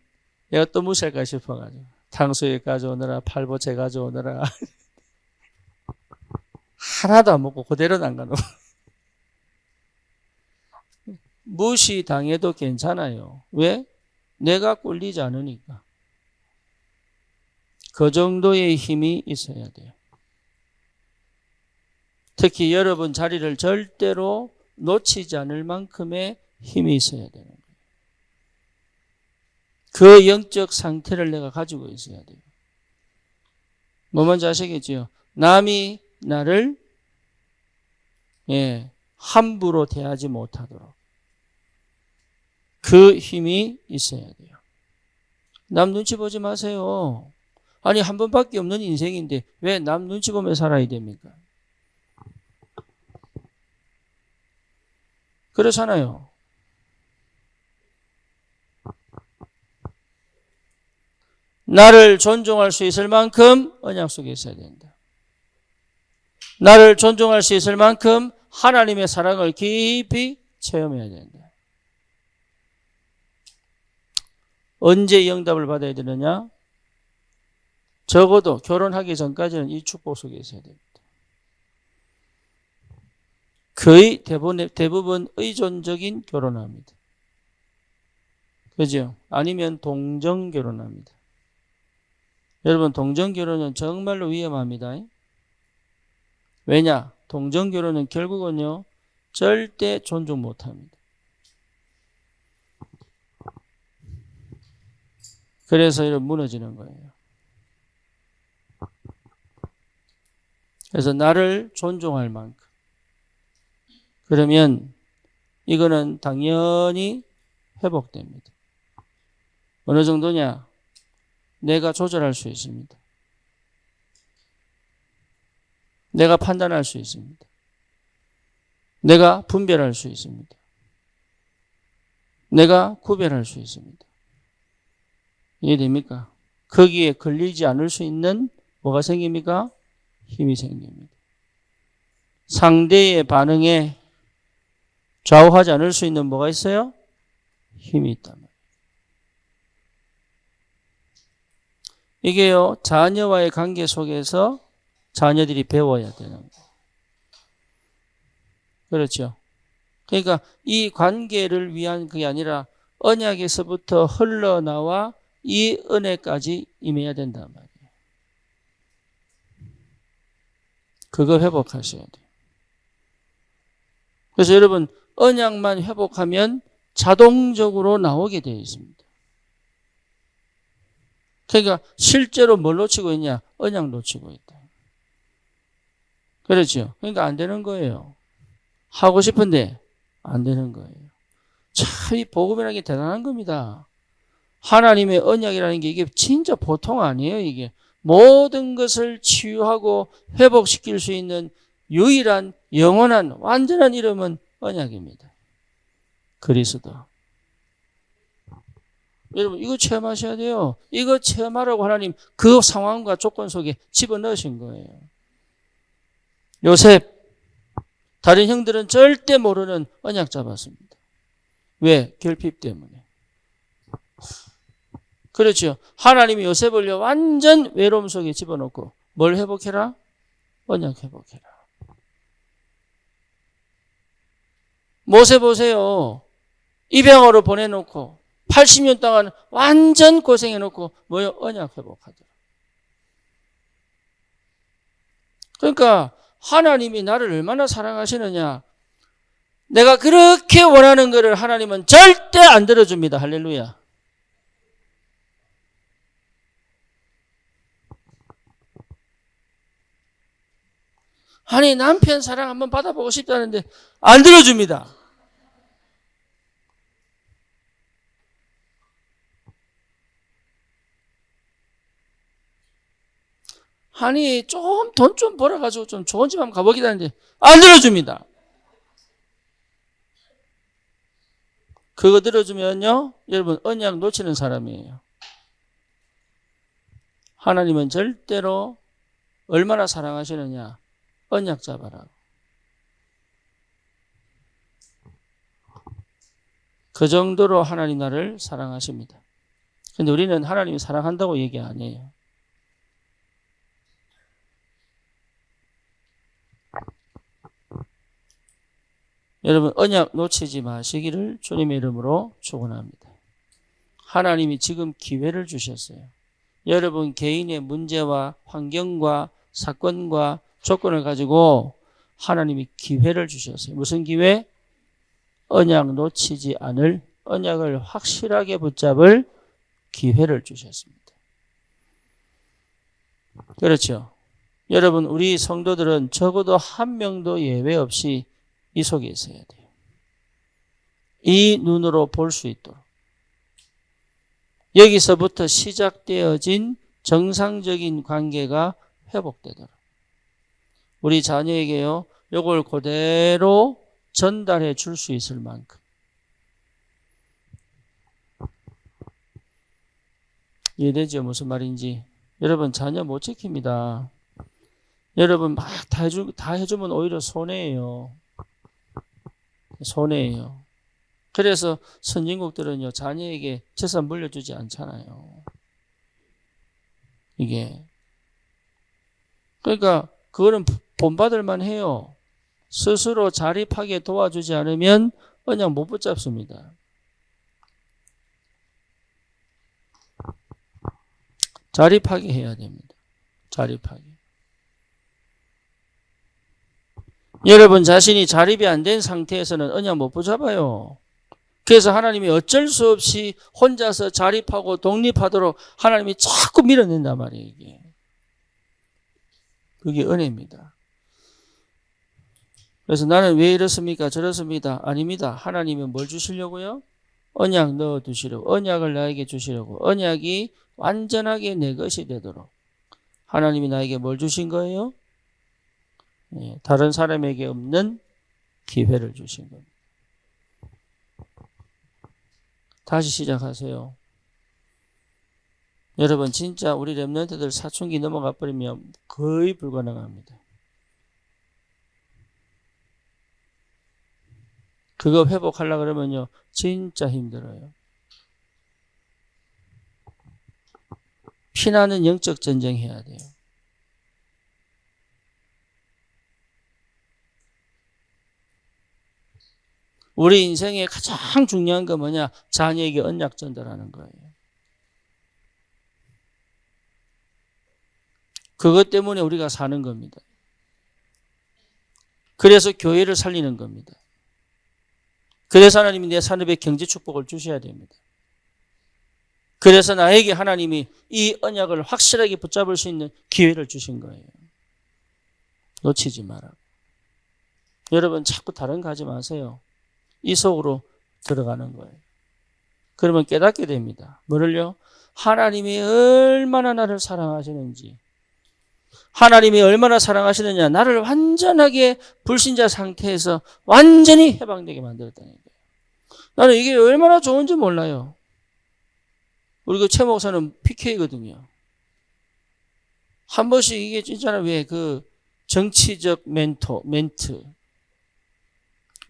내가 또 무시할까 싶어가지고 탕수육 가져오느라 팔보채 가져오느라 하나도 안 먹고 그대로 남가놓고 무시당해도 괜찮아요. 왜? 내가 꿀리지 않으니까. 그 정도의 힘이 있어야 돼요. 특히 여러분 자리를 절대로 놓치지 않을 만큼의 힘이 있어야 되는 거예요. 그 영적 상태를 내가 가지고 있어야 돼요. 뭐 뭔지 아시겠지요? 남이 나를 함부로 대하지 못하도록 그 힘이 있어야 돼요. 남 눈치 보지 마세요. 아니 한 번밖에 없는 인생인데 왜 남 눈치 보며 살아야 됩니까? 그렇잖아요. 나를 존중할 수 있을 만큼 언약 속에 있어야 된다. 나를 존중할 수 있을 만큼 하나님의 사랑을 깊이 체험해야 된다. 언제 이 응답을 받아야 되느냐? 적어도 결혼하기 전까지는 이 축복 속에 있어야 됩니다. 거의 대부분 의존적인 결혼합니다. 그죠? 아니면 동정 결혼합니다. 여러분, 동정 결혼은 정말로 위험합니다. 왜냐? 동정 결혼은 결국은요, 절대 존중 못 합니다. 그래서 이런 무너지는 거예요. 그래서 나를 존중할 만큼. 그러면 이거는 당연히 회복됩니다. 어느 정도냐? 내가 조절할 수 있습니다. 내가 판단할 수 있습니다. 내가 분별할 수 있습니다. 내가 구별할 수 있습니다. 이해됩니까? 거기에 걸리지 않을 수 있는 뭐가 생깁니까? 힘이 생깁니다. 상대의 반응에 좌우하지 않을 수 있는 뭐가 있어요? 힘이 있단 말이에요. 이게요, 자녀와의 관계 속에서 자녀들이 배워야 되는 거예요. 그렇죠. 그러니까 이 관계를 위한 그게 아니라 언약에서부터 흘러나와 이 은혜까지 임해야 된단 말이에요. 그거 회복하셔야 돼요. 그래서 여러분, 언약만 회복하면 자동적으로 나오게 되어 있습니다. 그러니까 실제로 뭘 놓치고 있냐? 언약 놓치고 있다. 그렇죠. 그러니까 안 되는 거예요. 하고 싶은데 안 되는 거예요. 참 이 복음이라는 게 대단한 겁니다. 하나님의 언약이라는 게 이게 진짜 보통 아니에요. 이게 모든 것을 치유하고 회복시킬 수 있는 유일한 영원한 완전한 이름은 언약입니다. 그리스도. 여러분 이거 체험하셔야 돼요. 이거 체험하라고 하나님 그 상황과 조건 속에 집어넣으신 거예요. 요셉, 다른 형들은 절대 모르는 언약 잡았습니다. 왜? 결핍 때문에. 그렇죠. 하나님이 요셉을 완전 외로움 속에 집어넣고 뭘 회복해라? 언약 회복해라. 모세 보세요. 입양으로 보내놓고 80년 동안 완전 고생해놓고 뭐요? 언약 회복하더라. 그러니까 하나님이 나를 얼마나 사랑하시느냐. 내가 그렇게 원하는 것을 하나님은 절대 안 들어줍니다. 할렐루야. 아니 남편 사랑 한번 받아보고 싶다는데 안 들어줍니다. 아니 좀 돈 좀 벌어가지고 좀 좋은 집 한번 가보기다는데 안 들어줍니다. 그거 들어주면요 여러분 언약 놓치는 사람이에요. 하나님은 절대로 얼마나 사랑하시느냐 언약 잡아라. 그 정도로 하나님 나를 사랑하십니다. 근데 우리는 하나님이 사랑한다고 얘기 안 해요. 여러분 언약 놓치지 마시기를 주님의 이름으로 축원합니다. 하나님이 지금 기회를 주셨어요. 여러분 개인의 문제와 환경과 사건과 조건을 가지고 하나님이 기회를 주셨어요. 무슨 기회? 언약 놓치지 않을, 언약을 확실하게 붙잡을 기회를 주셨습니다. 그렇죠. 여러분 우리 성도들은 적어도 한 명도 예외 없이 이 속에 있어야 돼요. 이 눈으로 볼 수 있도록. 여기서부터 시작되어진 정상적인 관계가 회복되도록. 우리 자녀에게요, 요걸 그대로 전달해 줄 수 있을 만큼. 이해되죠? 무슨 말인지. 여러분, 자녀 못 지킵니다. 여러분, 막 다 해주면 오히려 손해예요. 손해예요. 그래서 선진국들은요, 자녀에게 재산 물려주지 않잖아요. 이게. 그러니까, 그거는 본받을 만 해요. 스스로 자립하게 도와주지 않으면 언약 못 붙잡습니다. 자립하게 해야 됩니다. 자립하게. 여러분 자신이 자립이 안 된 상태에서는 언약 못 붙잡아요. 그래서 하나님이 어쩔 수 없이 혼자서 자립하고 독립하도록 하나님이 자꾸 밀어낸단 말이에요. 이게. 그게 은혜입니다. 그래서 나는 왜 이렇습니까? 저렇습니다. 아닙니다. 하나님이 뭘 주시려고요? 언약 넣어두시려고. 언약을 나에게 주시려고. 언약이 완전하게 내 것이 되도록. 하나님이 나에게 뭘 주신 거예요? 다른 사람에게 없는 기회를 주신 겁니다. 다시 시작하세요. 여러분 진짜 우리 렘넌트들 사춘기 넘어가 버리면 거의 불가능합니다. 그거 회복하려고 그러면요 진짜 힘들어요. 피나는 영적 전쟁 해야 돼요. 우리 인생에 가장 중요한 건 뭐냐? 자녀에게 언약 전달하는 거예요. 그것 때문에 우리가 사는 겁니다. 그래서 교회를 살리는 겁니다. 그래서 하나님이 내 산업에 경제 축복을 주셔야 됩니다. 그래서 나에게 하나님이 이 언약을 확실하게 붙잡을 수 있는 기회를 주신 거예요. 놓치지 마라. 여러분 자꾸 다른 거 하지 마세요. 이 속으로 들어가는 거예요. 그러면 깨닫게 됩니다. 뭐를요? 하나님이 얼마나 나를 사랑하시는지, 하나님이 얼마나 사랑하시느냐, 나를 완전하게 불신자 상태에서 완전히 해방되게 만들었다는 거예요. 나는 이게 얼마나 좋은지 몰라요. 우리 그 최 목사는 PK거든요. 한 번씩 이게 진짜는 왜 그 정치적 멘트.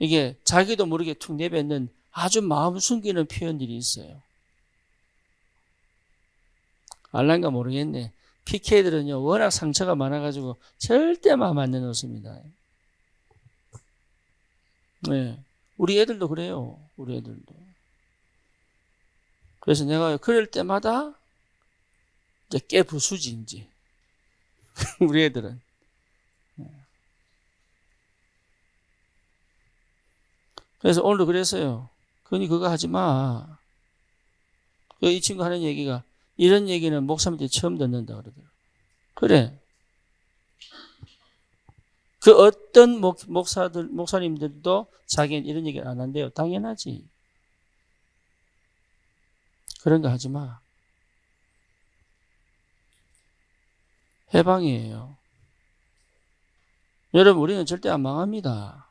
이게 자기도 모르게 툭 내뱉는 아주 마음 숨기는 표현들이 있어요. 알란가 모르겠네. PK들은요, 워낙 상처가 많아가지고 절대 마음 안 내놓습니다. 네. 우리 애들도 그래요. 우리 애들도. 그래서 내가 그럴 때마다 이제 깨부수지, 이제. 우리 애들은. 그래서 오늘도 그랬어요. 그니 그거 하지 마. 이 친구 하는 얘기가 이런 얘기는 목사님들이 처음 듣는다 그러더라고요. 그래. 그 어떤 목사님들도 자기는 이런 얘기를 안 한대요. 당연하지. 그런 거 하지 마. 해방이에요. 여러분 우리는 절대 안 망합니다.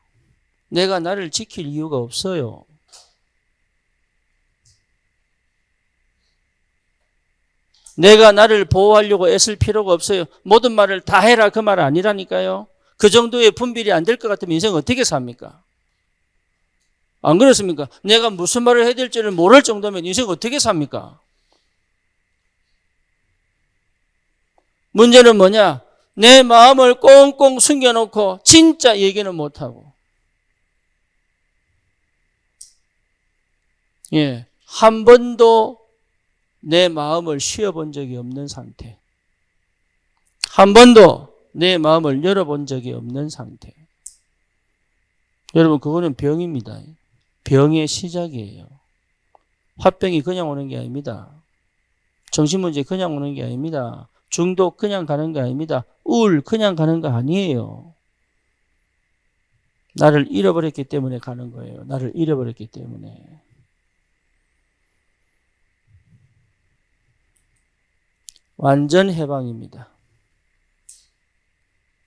내가 나를 지킬 이유가 없어요. 내가 나를 보호하려고 애쓸 필요가 없어요. 모든 말을 다 해라 그 말 아니라니까요. 그 정도의 분별이 안 될 것 같으면 인생 어떻게 삽니까? 안 그렇습니까? 내가 무슨 말을 해야 될지를 모를 정도면 인생 어떻게 삽니까? 문제는 뭐냐? 내 마음을 꽁꽁 숨겨놓고 진짜 얘기는 못하고 한 번도 내 마음을 쉬어본 적이 없는 상태. 한 번도 내 마음을 열어본 적이 없는 상태. 여러분 그거는 병입니다. 병의 시작이에요. 화병이 그냥 오는 게 아닙니다. 정신문제 그냥 오는 게 아닙니다. 중독 그냥 가는 게 아닙니다. 우울 그냥 가는 거 아니에요. 나를 잃어버렸기 때문에 가는 거예요. 나를 잃어버렸기 때문에. 완전 해방입니다.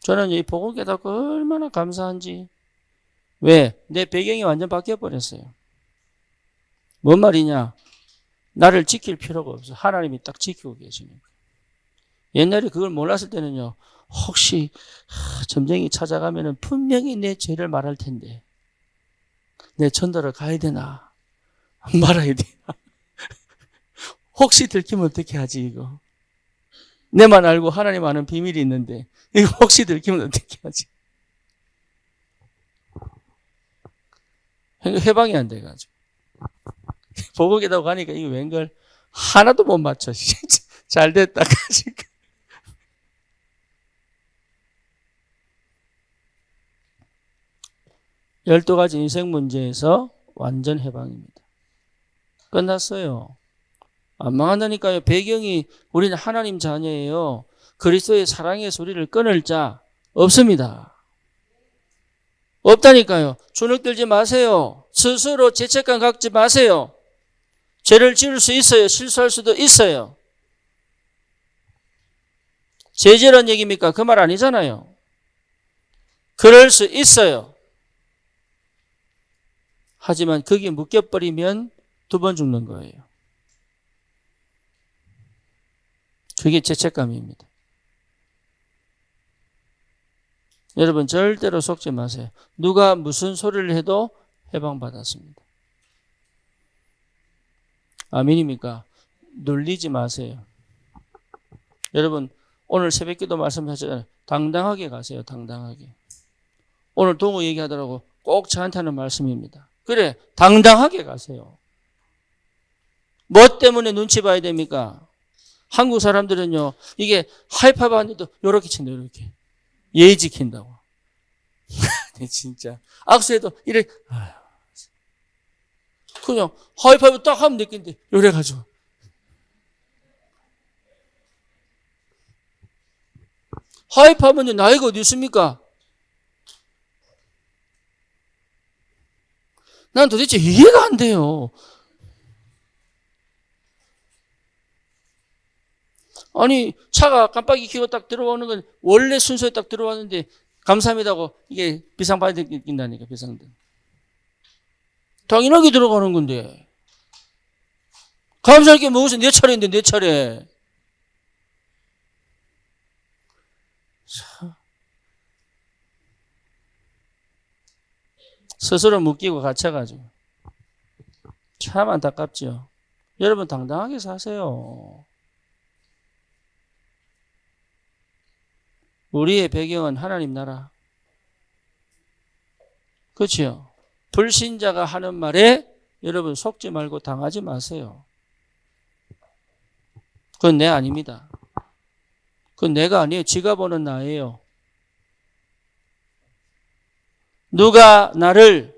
저는 이 복음 깨닫고 얼마나 감사한지. 왜? 내 배경이 완전 바뀌어버렸어요. 뭔 말이냐? 나를 지킬 필요가 없어. 하나님이 딱 지키고 계시니까. 옛날에 그걸 몰랐을 때는요. 혹시 점쟁이 찾아가면은 분명히 내 죄를 말할 텐데 내 전도를 가야 되나 말아야 되나 혹시 들키면 어떻게 하지 이거. 내만 알고 하나님 아는 비밀이 있는데 이거 혹시 들키면 어떻게 하지. 해방이 안 돼가지고. 보국에다 가니까 이거 웬걸 하나도 못 맞춰. 잘 됐다. 가지고. 열두 가지 인생 문제에서 완전 해방입니다. 끝났어요. 안 망한다니까요. 배경이 우리는 하나님 자녀예요. 그리스도의 사랑에서 우리를 끊을 자 없습니다. 없다니까요. 주눅 들지 마세요. 스스로 죄책감 갖지 마세요. 죄를 지을 수 있어요. 실수할 수도 있어요. 죄지란 얘기입니까? 그 말 아니잖아요. 그럴 수 있어요. 하지만 거기에 묶여버리면 2번 죽는 거예요. 그게 죄책감입니다. 여러분 절대로 속지 마세요. 누가 무슨 소리를 해도 해방받았습니다. 아멘입니까? 놀리지 마세요. 여러분 오늘 새벽기도 말씀하셨잖아요. 당당하게 가세요. 당당하게. 오늘 동호 얘기하더라고. 꼭 저한테 하는 말씀입니다. 그래 당당하게 가세요. 뭐 때문에 눈치 봐야 됩니까? 한국 사람들은요. 이게 하이파이브 하는데도 이렇게 친다. 이렇게. 예의 지킨다고. 진짜. 악수해도 이래. 그냥 하이파이브 딱 하면 느낀데 이래가지고. 하이파이브는 나이가 어디 있습니까? 난 도대체 이해가 안 돼요. 아니 차가 깜빡이 켜고 딱 들어오는 건 원래 순서에 딱 들어왔는데 감사합니다고 이게 비상받아 느낀다니까. 비상등 당연하게 들어가는 건데 감사할 게 무엇이 내 차례인데 내 차례. 스스로 묶이고 갇혀가지고 참 안타깝죠. 여러분 당당하게 사세요. 우리의 배경은 하나님 나라. 그렇죠? 불신자가 하는 말에 여러분 속지 말고 당하지 마세요. 그건 내 아닙니다. 그건 내가 아니에요. 지가 보는 나예요. 누가 나를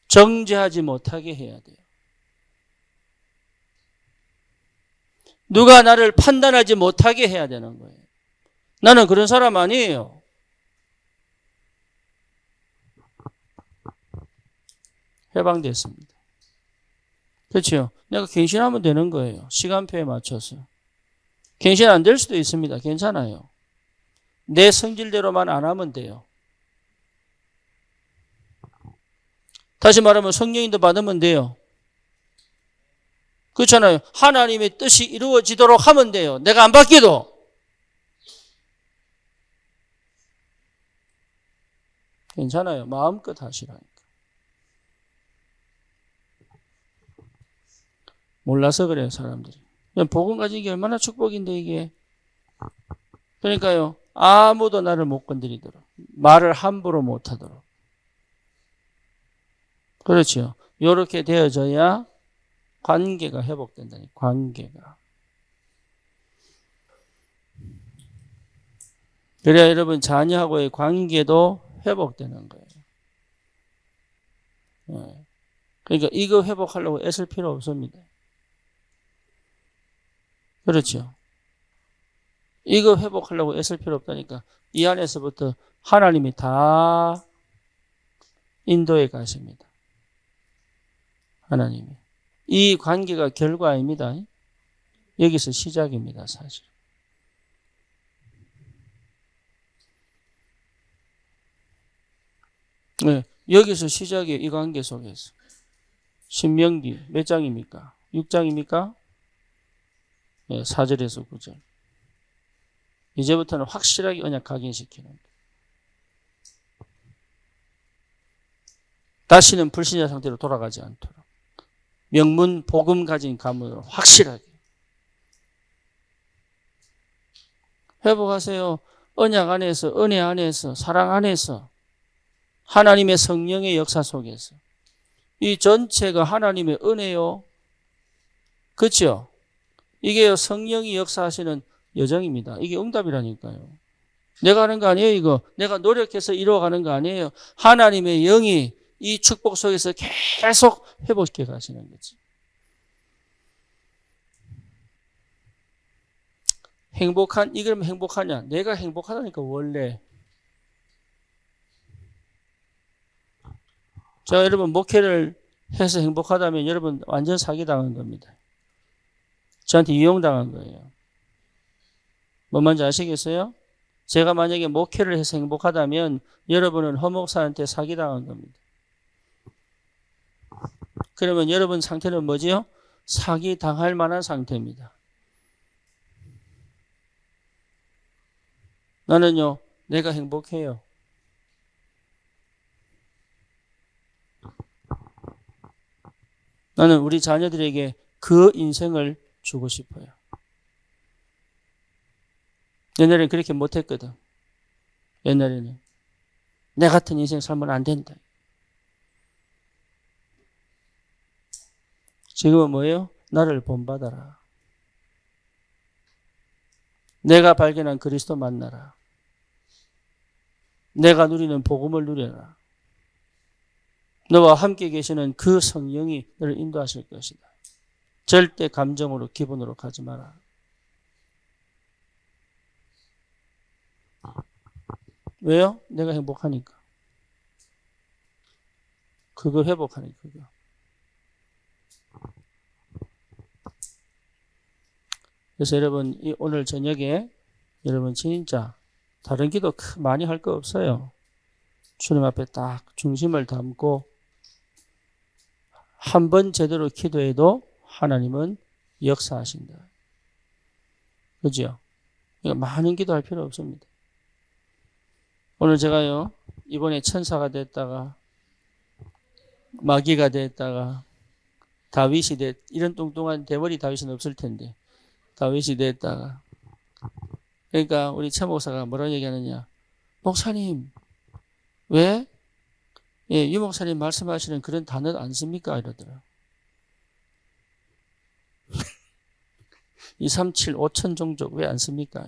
정죄하지 못하게 해야 돼요. 누가 나를 판단하지 못하게 해야 되는 거예요. 나는 그런 사람 아니에요. 해방됐습니다. 그렇죠? 내가 갱신하면 되는 거예요. 시간표에 맞춰서. 갱신 안 될 수도 있습니다. 괜찮아요. 내 성질대로만 안 하면 돼요. 다시 말하면 성령인도 받으면 돼요. 그렇잖아요. 하나님의 뜻이 이루어지도록 하면 돼요. 내가 안 바뀌어도. 괜찮아요. 마음껏 하시라니까. 몰라서 그래요, 사람들이. 복음 가진 게 얼마나 축복인데, 이게. 그러니까요, 아무도 나를 못 건드리도록. 말을 함부로 못 하도록. 그렇죠. 이렇게 되어져야 관계가 회복된다니, 관계가. 그래야 여러분 자녀하고의 관계도 회복되는 거예요. 그러니까 이거 회복하려고 애쓸 필요 없습니다. 그렇죠. 이거 회복하려고 애쓸 필요 없다니까. 이 안에서부터 하나님이 다 인도해 가십니다. 하나님이. 이 관계가 결과입니다. 여기서 시작입니다, 사실. 네, 여기서 시작이에요, 이 관계 속에서. 신명기 몇 장입니까? 6장입니까? 네, 4절에서 9절. 이제부터는 확실하게 언약 각인시키는 거예요. 다시는 불신자 상태로 돌아가지 않도록. 명문, 복음 가진 가문으로 확실하게. 회복하세요. 언약 안에서, 은혜 안에서, 사랑 안에서, 하나님의 성령의 역사 속에서. 이 전체가 하나님의 은혜요. 그렇죠? 이게 성령이 역사하시는 여정입니다. 이게 응답이라니까요. 내가 하는 거 아니에요, 이거. 내가 노력해서 이루어가는 거 아니에요. 하나님의 영이 이 축복 속에서 계속 회복시켜 가시는 거지. 이 그러면 행복하냐? 내가 행복하다니까, 원래. 제가 여러분 목회를 해서 행복하다면 여러분 완전 사기당한 겁니다. 저한테 이용당한 거예요. 뭔 말인지 아시겠어요? 제가 만약에 목회를 해서 행복하다면 여러분은 허목사한테 사기당한 겁니다. 그러면 여러분 상태는 뭐지요? 사기당할 만한 상태입니다. 나는요, 내가 행복해요. 나는 우리 자녀들에게 그 인생을 주고 싶어요. 옛날에는 그렇게 못했거든. 옛날에는 내 같은 인생 살면 안 된다. 지금은 뭐예요? 나를 본받아라. 내가 발견한 그리스도 만나라. 내가 누리는 복음을 누려라. 너와 함께 계시는 그 성령이 너를 인도하실 것이다. 절대 감정으로 기분으로 가지 마라. 왜요? 내가 행복하니까. 그거 회복하니까. 그거. 그래서 여러분 오늘 저녁에 여러분 진짜 다른 기도 많이 할 거 없어요. 주님 앞에 딱 중심을 담고 한 번 제대로 기도해도 하나님은 역사하신다. 그죠? 그러니까 많은 기도할 필요 없습니다. 오늘 제가요, 이번에 천사가 됐다가 마귀가 됐다가 다윗이 이런 뚱뚱한 대머리 다윗은 없을 텐데 다윗이 됐다가 그러니까 우리 최 목사가 뭐라고 얘기하느냐? 목사님 왜? 예, 유 목사님 말씀하시는 그런 단어 안 씁니까? 이러더라. 237, 5천 종족 왜 안 씁니까?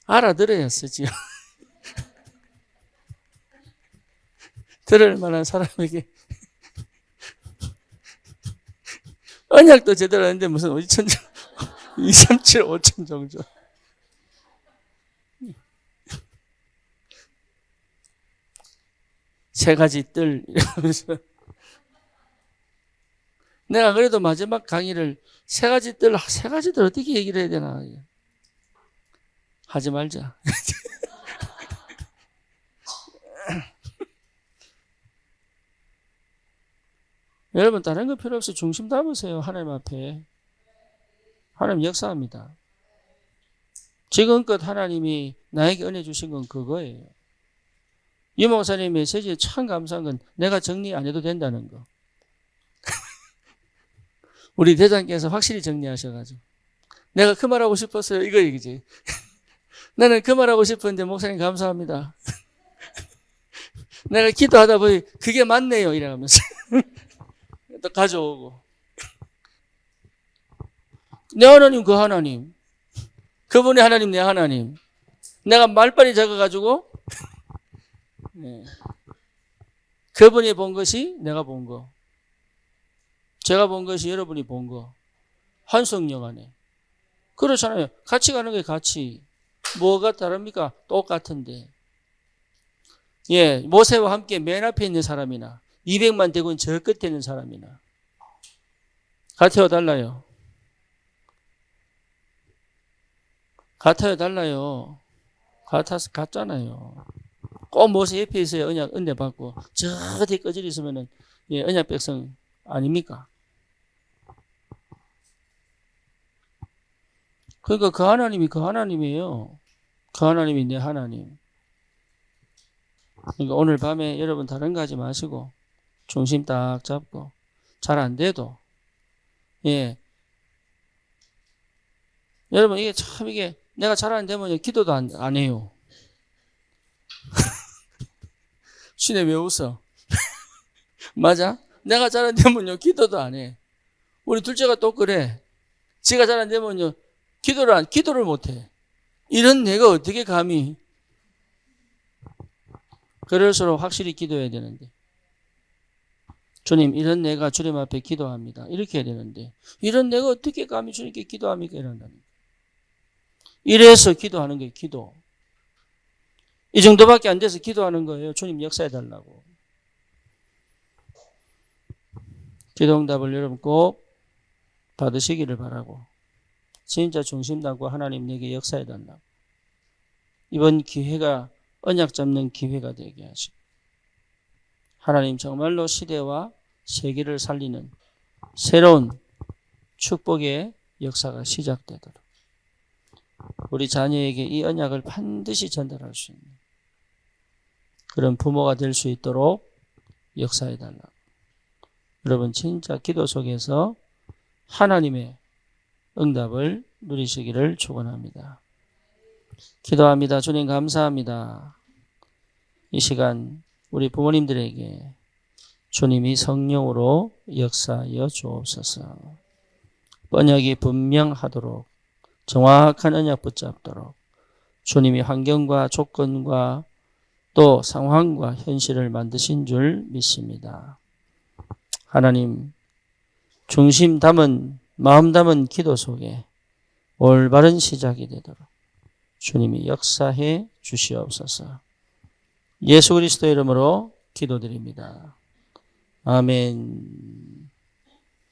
알아들어야 쓰지요. 들을 만한 사람에게 언약도 제대로 하는데 무슨 237, 5천 종족. 세 가지 뜰 이러면서 내가 그래도 마지막 강의를 세 가지 뜰 어떻게 얘기를 해야 되나 하지 말자. 여러분 다른 거 필요 없이 중심 담으세요. 하나님 앞에. 하나님 역사합니다. 지금껏 하나님이 나에게 은혜 주신 건 그거예요. 유 목사님 메시지에 참 감사한 건 내가 정리 안 해도 된다는 거. 우리 대장께서 확실히 정리하셔가지고 내가 그 말하고 싶었어요. 이거 얘기지. 나는 그 말하고 싶었는데 목사님 감사합니다. 내가 기도하다 보니 그게 맞네요. 이래가면서 또 가져오고 내 하나님 그 하나님 그분의 하나님 내 하나님 내가 말빨이 적어가지고 네. 그분이 본 것이 내가 본 거 제가 본 것이 여러분이 본 거 한성령 안에 그렇잖아요. 같이 가는 게 같이 뭐가 다릅니까? 똑같은데 예, 모세와 함께 맨 앞에 있는 사람이나 200만 대군 저 끝에 있는 사람이나 같아요 달라요? 같아요 달라요? 같잖아요. 꼭 모세 옆에 있어야 은혜 받고 저 뒤에 꺼져 있으면은 예, 언약 백성 아닙니까? 그러니까 그 하나님이 그 하나님이에요. 그 하나님이 내 하나님. 그러니까 오늘 밤에 여러분 다른 거 하지 마시고 중심 딱 잡고 잘 안 돼도 예 여러분 이게 참 이게 내가 잘 안 되면 기도도 안 해요. 신혜 왜 웃어? 맞아? 내가 잘 안 되면요 기도도 안 해. 우리 둘째가 또 그래. 지가 잘 안 되면요 기도를 못 해. 이런 내가 어떻게 감히. 그럴수록 확실히 기도해야 되는데. 주님, 이런 내가 주님 앞에 기도합니다. 이렇게 해야 되는데, 이런 내가 어떻게 감히 주님께 기도합니까? 이런다는 거예요. 이래서 기도하는 거예요, 기도. 이 정도밖에 안 돼서 기도하는 거예요. 주님 역사해달라고. 기도응답을 여러분 꼭 받으시기를 바라고. 진짜 중심 담고 하나님 내게 역사해달라고. 이번 기회가 언약 잡는 기회가 되게 하시고. 하나님 정말로 시대와 세계를 살리는 새로운 축복의 역사가 시작되도록 우리 자녀에게 이 언약을 반드시 전달할 수 있는 그런 부모가 될 수 있도록 역사해달라고. 여러분 진짜 기도 속에서 하나님의 응답을 누리시기를 축원합니다. 기도합니다. 주님 감사합니다. 이 시간 우리 부모님들에게 주님이 성령으로 역사하여 주옵소서. 번역이 분명하도록 정확한 언약 붙잡도록 주님이 환경과 조건과 또 상황과 현실을 만드신 줄 믿습니다. 하나님 중심 담은 마음 담은 기도 속에 올바른 시작이 되도록 주님이 역사해 주시옵소서. 예수 그리스도의 이름으로 기도드립니다. 아멘.